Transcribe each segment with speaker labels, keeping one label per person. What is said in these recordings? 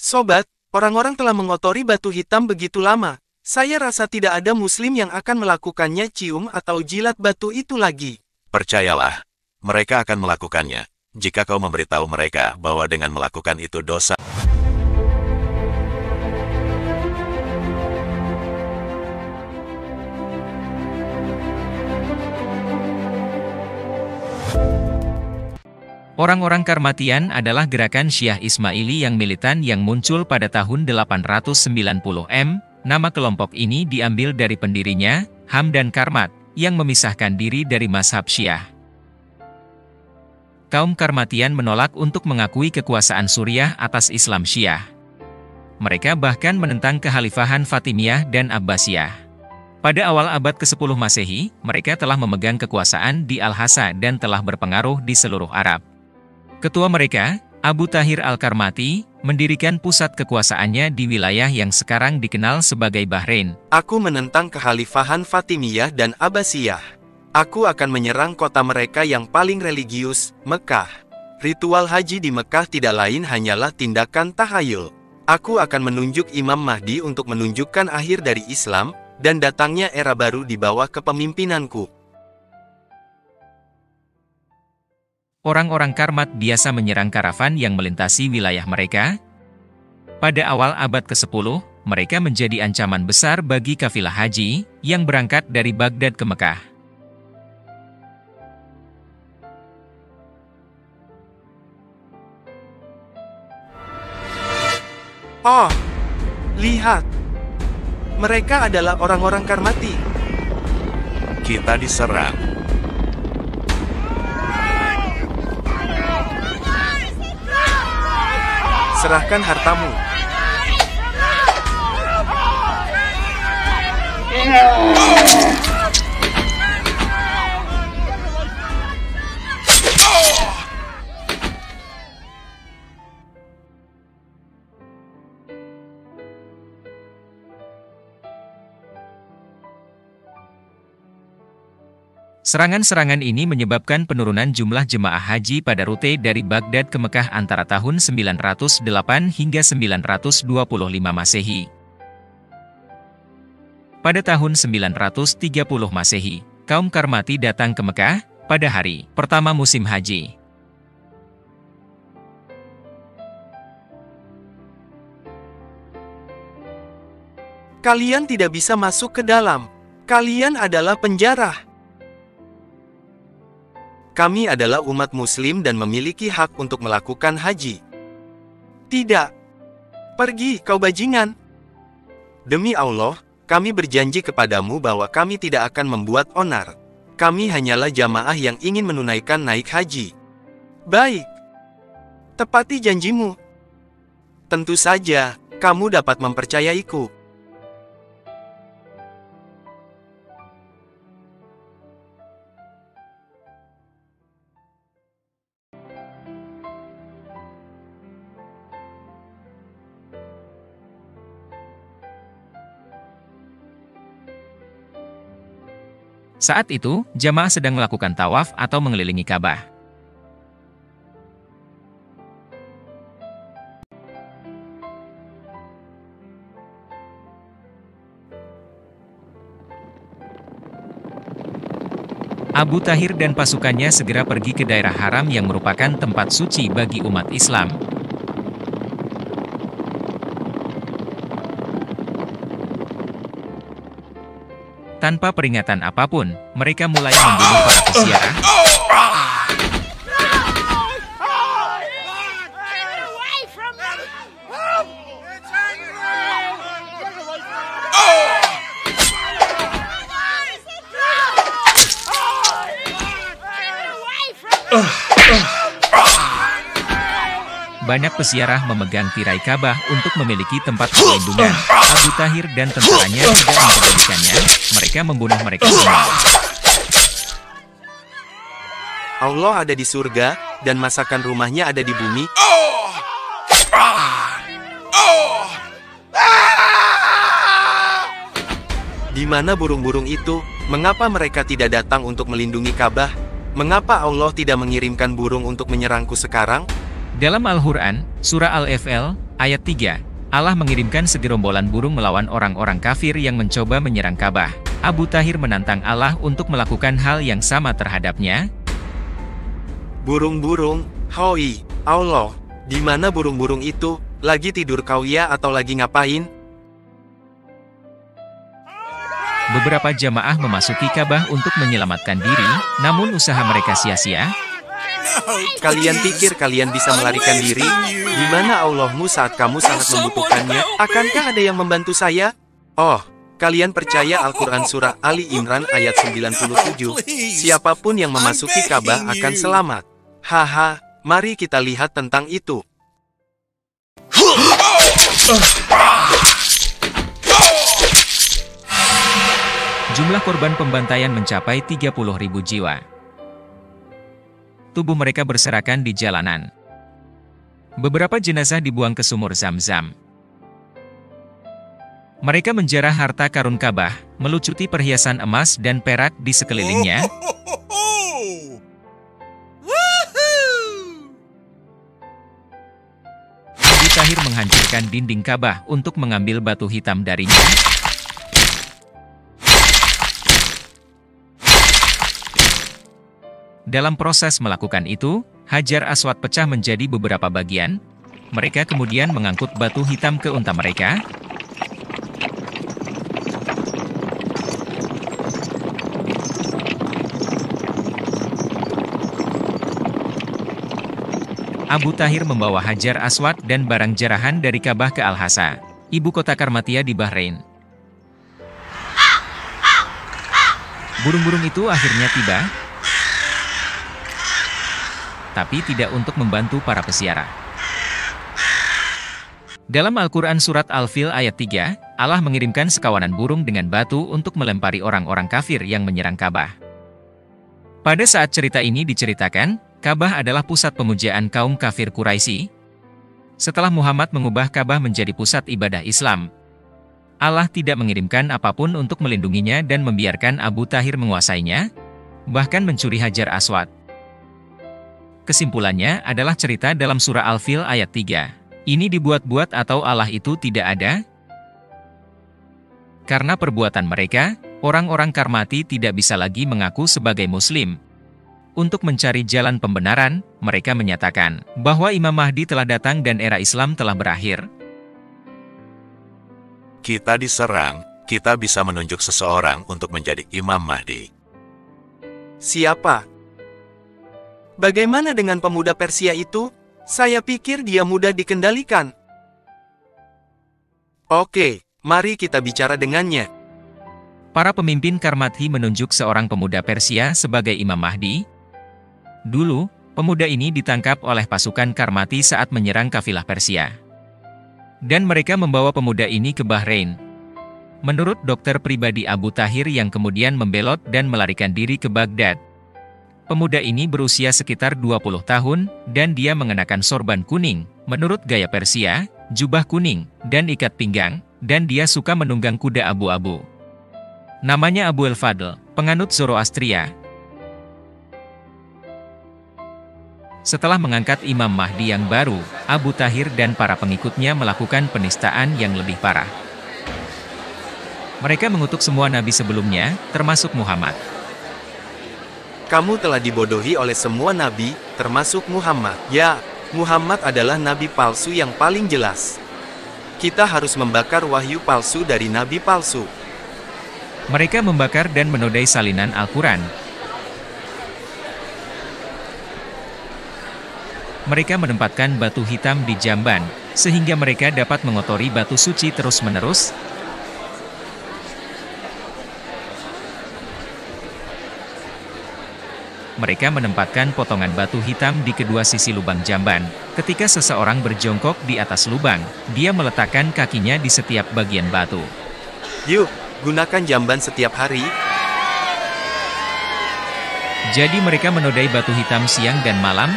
Speaker 1: Sobat, orang-orang telah mengotori batu hitam begitu lama. Saya rasa tidak ada muslim yang akan melakukannya cium atau jilat batu itu lagi.
Speaker 2: Percayalah, mereka akan melakukannya, jika kau memberitahu mereka bahwa dengan melakukan itu dosa.
Speaker 3: Orang-orang Karmatian adalah gerakan Syiah Ismaili yang militan yang muncul pada tahun 890 Nama kelompok ini diambil dari pendirinya, Hamdan Karmat, yang memisahkan diri dari mazhab Syiah. Kaum Karmatian menolak untuk mengakui kekuasaan Suriah atas Islam Syiah. Mereka bahkan menentang kekhalifahan Fatimiyah dan Abbasiyah. Pada awal abad ke-10 Masehi, mereka telah memegang kekuasaan di Al-Hasa dan telah berpengaruh di seluruh Arab. Ketua mereka, Abu Tahir Al-Karmati, mendirikan pusat kekuasaannya di wilayah yang sekarang dikenal sebagai Bahrain.
Speaker 1: Aku menentang kekhalifahan Fatimiyah dan Abbasiyah. Aku akan menyerang kota mereka yang paling religius, Mekah. Ritual haji di Mekah tidak lain hanyalah tindakan tahayul. Aku akan menunjuk Imam Mahdi untuk menunjukkan akhir dari Islam, dan datangnya era baru di bawah kepemimpinanku.
Speaker 3: Orang-orang Karmat biasa menyerang karavan yang melintasi wilayah mereka. Pada awal abad ke-10, mereka menjadi ancaman besar bagi kafilah haji yang berangkat dari Baghdad ke Mekah.
Speaker 1: Oh, lihat. Mereka adalah orang-orang Karmati.
Speaker 2: Kita diserang.
Speaker 1: Serahkan hartamu.
Speaker 3: Serangan-serangan ini menyebabkan penurunan jumlah jemaah haji pada rute dari Baghdad ke Mekah antara tahun 908 hingga 925 Masehi. Pada tahun 930 Masehi, kaum Karmati datang ke Mekah pada hari pertama musim haji.
Speaker 1: Kalian tidak bisa masuk ke dalam. Kalian adalah penjara. Kami adalah umat muslim dan memiliki hak untuk melakukan haji. Tidak. Pergi, kau bajingan. Demi Allah, kami berjanji kepadamu bahwa kami tidak akan membuat onar. Kami hanyalah jamaah yang ingin menunaikan naik haji. Baik. Tepati janjimu. Tentu saja, kamu dapat mempercayaiku.
Speaker 3: Saat itu, jamaah sedang melakukan tawaf atau mengelilingi Ka'bah. Abu Tahir dan pasukannya segera pergi ke daerah haram yang merupakan tempat suci bagi umat Islam. Tanpa peringatan apapun, mereka mulai membunuh para peziarah. Banyak peziarah memegang tirai Ka'bah untuk memiliki tempat perlindungan. Abu Tahir dan tentaranya tidak memperdulikannya, mereka membunuh mereka semua.
Speaker 1: Allah ada di surga, dan masakan rumahnya ada di bumi. Di mana burung-burung itu? Mengapa mereka tidak datang untuk melindungi Ka'bah? Mengapa Allah tidak mengirimkan burung untuk menyerangku sekarang?
Speaker 3: Dalam Al-Quran, Surah Al-Fil, Ayat 3. Allah mengirimkan segerombolan burung melawan orang-orang kafir yang mencoba menyerang Ka'bah. Abu Tahir menantang Allah untuk melakukan hal yang sama terhadapnya.
Speaker 1: Burung-burung, hoi, Allah, di mana burung-burung itu? Lagi tidur kau ya atau lagi ngapain?
Speaker 3: Beberapa jamaah memasuki Ka'bah untuk menyelamatkan diri, namun usaha mereka sia-sia.
Speaker 1: Kalian pikir kalian bisa melarikan diri? Di mana Allahmu saat kamu sangat membutuhkannya? Akankah ada yang membantu saya? Oh, kalian percaya Al-Quran Surah Ali Imran ayat 97, siapapun yang memasuki Ka'bah akan selamat. Haha, mari kita lihat tentang itu.
Speaker 3: Jumlah korban pembantaian mencapai 30.000 jiwa. Tubuh mereka berserakan di jalanan. Beberapa jenazah dibuang ke sumur Zam-Zam. Mereka menjarah harta karun Ka'bah, melucuti perhiasan emas dan perak di sekelilingnya. Abu Tahir menghancurkan dinding Ka'bah untuk mengambil batu hitam darinya. Dalam proses melakukan itu, Hajar Aswad pecah menjadi beberapa bagian. Mereka kemudian mengangkut batu hitam ke unta mereka. Abu Tahir membawa Hajar Aswad dan barang jarahan dari Ka'bah ke Al-Hasa, ibu kota Karmatia di Bahrain. Burung-burung itu akhirnya tiba, tapi tidak untuk membantu para peziarah. Dalam Al-Quran Surat Al-Fil ayat 3, Allah mengirimkan sekawanan burung dengan batu untuk melempari orang-orang kafir yang menyerang Ka'bah. Pada saat cerita ini diceritakan, Ka'bah adalah pusat pemujaan kaum kafir Quraisy. Setelah Muhammad mengubah Ka'bah menjadi pusat ibadah Islam, Allah tidak mengirimkan apapun untuk melindunginya dan membiarkan Abu Tahir menguasainya, bahkan mencuri Hajar Aswad. Kesimpulannya adalah cerita dalam surah Al-Fil ayat 3. Ini dibuat-buat atau Allah itu tidak ada? Karena perbuatan mereka, orang-orang Karmati tidak bisa lagi mengaku sebagai Muslim. Untuk mencari jalan pembenaran, mereka menyatakan bahwa Imam Mahdi telah datang dan era Islam telah berakhir.
Speaker 2: Kita diserang, kita bisa menunjuk seseorang untuk menjadi Imam Mahdi.
Speaker 1: Siapa? Bagaimana dengan pemuda Persia itu? Saya pikir dia mudah dikendalikan. Oke, mari kita bicara dengannya.
Speaker 3: Para pemimpin Karmati menunjuk seorang pemuda Persia sebagai Imam Mahdi. Dulu, pemuda ini ditangkap oleh pasukan Karmati saat menyerang kafilah Persia. Dan mereka membawa pemuda ini ke Bahrain. Menurut dokter pribadi Abu Tahir yang kemudian membelot dan melarikan diri ke Baghdad, pemuda ini berusia sekitar 20 tahun, dan dia mengenakan sorban kuning, menurut gaya Persia, jubah kuning, dan ikat pinggang, dan dia suka menunggang kuda abu-abu. Namanya Abu al-Fadl, penganut Zoroastria. Setelah mengangkat Imam Mahdi yang baru, Abu Tahir dan para pengikutnya melakukan penistaan yang lebih parah. Mereka mengutuk semua nabi sebelumnya, termasuk Muhammad.
Speaker 1: Kamu telah dibodohi oleh semua nabi, termasuk Muhammad. Ya, Muhammad adalah nabi palsu yang paling jelas. Kita harus membakar wahyu palsu dari nabi palsu.
Speaker 3: Mereka membakar dan menodai salinan Al-Quran. Mereka menempatkan batu hitam di jamban, sehingga mereka dapat mengotori batu suci terus-menerus. Mereka menempatkan potongan batu hitam di kedua sisi lubang jamban. Ketika seseorang berjongkok di atas lubang, dia meletakkan kakinya di setiap bagian batu.
Speaker 1: Yuk, gunakan jamban setiap hari.
Speaker 3: Jadi mereka menodai batu hitam siang dan malam.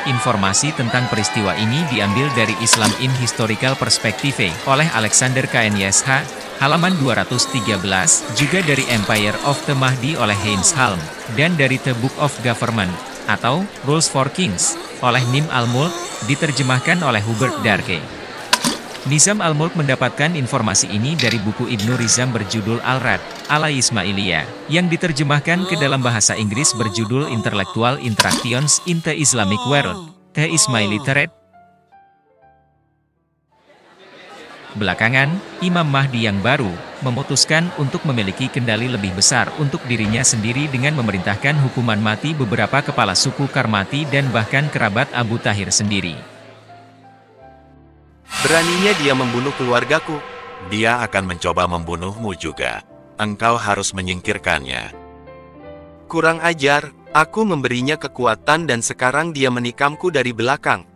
Speaker 3: Informasi tentang peristiwa ini diambil dari Islam in Historical Perspective oleh Alexander K.N.Y.S.H. halaman 213, juga dari Empire of the Mahdi oleh Heinz Halm, dan dari The Book of Government, atau Rules for Kings, oleh Nim Al-Mulk, diterjemahkan oleh Hubert Darke. Nizam al-Mulk mendapatkan informasi ini dari buku Ibnu Rizam berjudul Al-Rad ala Ismailiyah, yang diterjemahkan ke dalam bahasa Inggris berjudul Intellectual Interactions in the Islamic World, The Ismaili Threat. Belakangan, Imam Mahdi yang baru memutuskan untuk memiliki kendali lebih besar untuk dirinya sendiri dengan memerintahkan hukuman mati beberapa kepala suku Karmati dan bahkan kerabat Abu Tahir sendiri.
Speaker 1: Beraninya dia membunuh keluargaku.
Speaker 2: Dia akan mencoba membunuhmu juga. Engkau harus menyingkirkannya.
Speaker 1: Kurang ajar, aku memberinya kekuatan dan sekarang dia menikamku dari belakang.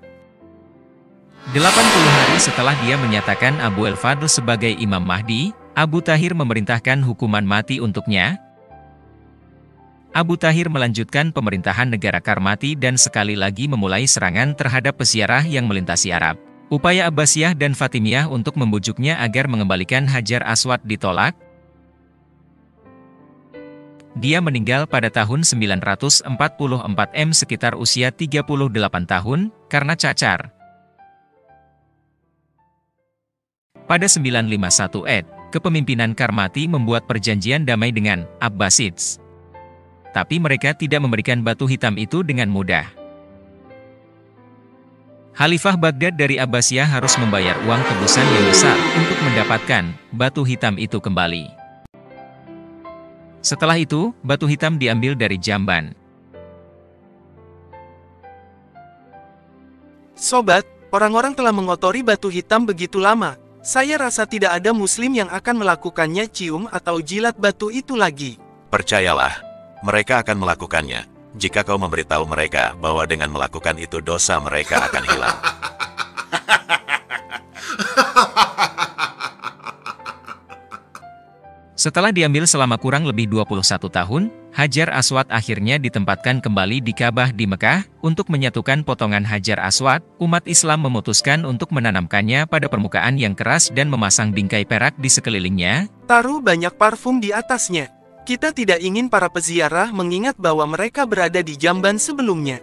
Speaker 3: 80 hari setelah dia menyatakan Abu el-Fadl sebagai Imam Mahdi, Abu Tahir memerintahkan hukuman mati untuknya. Abu Tahir melanjutkan pemerintahan negara Karmati dan sekali lagi memulai serangan terhadap peziarah yang melintasi Arab. Upaya Abbasiyah dan Fatimiyah untuk membujuknya agar mengembalikan Hajar Aswad ditolak. Dia meninggal pada tahun 944 sekitar usia 38 tahun, karena cacar. Pada 951 kepemimpinan Karmati membuat perjanjian damai dengan Abbasids. Tapi mereka tidak memberikan batu hitam itu dengan mudah. Khalifah Baghdad dari Abbasiyah harus membayar uang tebusan yang besar untuk mendapatkan batu hitam itu kembali. Setelah itu, batu hitam diambil dari jamban.
Speaker 1: Sobat, orang-orang telah mengotori batu hitam begitu lama. Saya rasa tidak ada muslim yang akan melakukannya cium atau jilat batu itu lagi.
Speaker 2: Percayalah, mereka akan melakukannya. Jika kau memberitahu mereka bahwa dengan melakukan itu dosa mereka akan hilang.
Speaker 3: Setelah diambil selama kurang lebih 21 tahun, Hajar Aswad akhirnya ditempatkan kembali di Ka'bah di Mekah. Untuk menyatukan potongan Hajar Aswad, umat Islam memutuskan untuk menanamkannya pada permukaan yang keras dan memasang bingkai perak di sekelilingnya.
Speaker 1: Taruh banyak parfum di atasnya. Kita tidak ingin para peziarah mengingat bahwa mereka berada di jamban sebelumnya.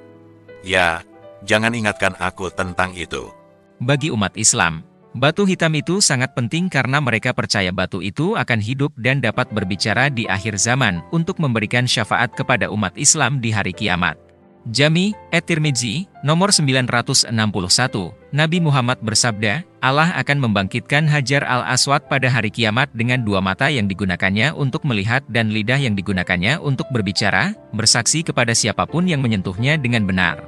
Speaker 2: Ya, jangan ingatkan aku tentang itu.
Speaker 3: Bagi umat Islam, batu hitam itu sangat penting karena mereka percaya batu itu akan hidup dan dapat berbicara di akhir zaman untuk memberikan syafaat kepada umat Islam di hari kiamat. Jami, at-Tirmidzi, nomor 961, Nabi Muhammad bersabda, Allah akan membangkitkan Hajar al-Aswad pada hari kiamat dengan dua mata yang digunakannya untuk melihat dan lidah yang digunakannya untuk berbicara, bersaksi kepada siapapun yang menyentuhnya dengan benar.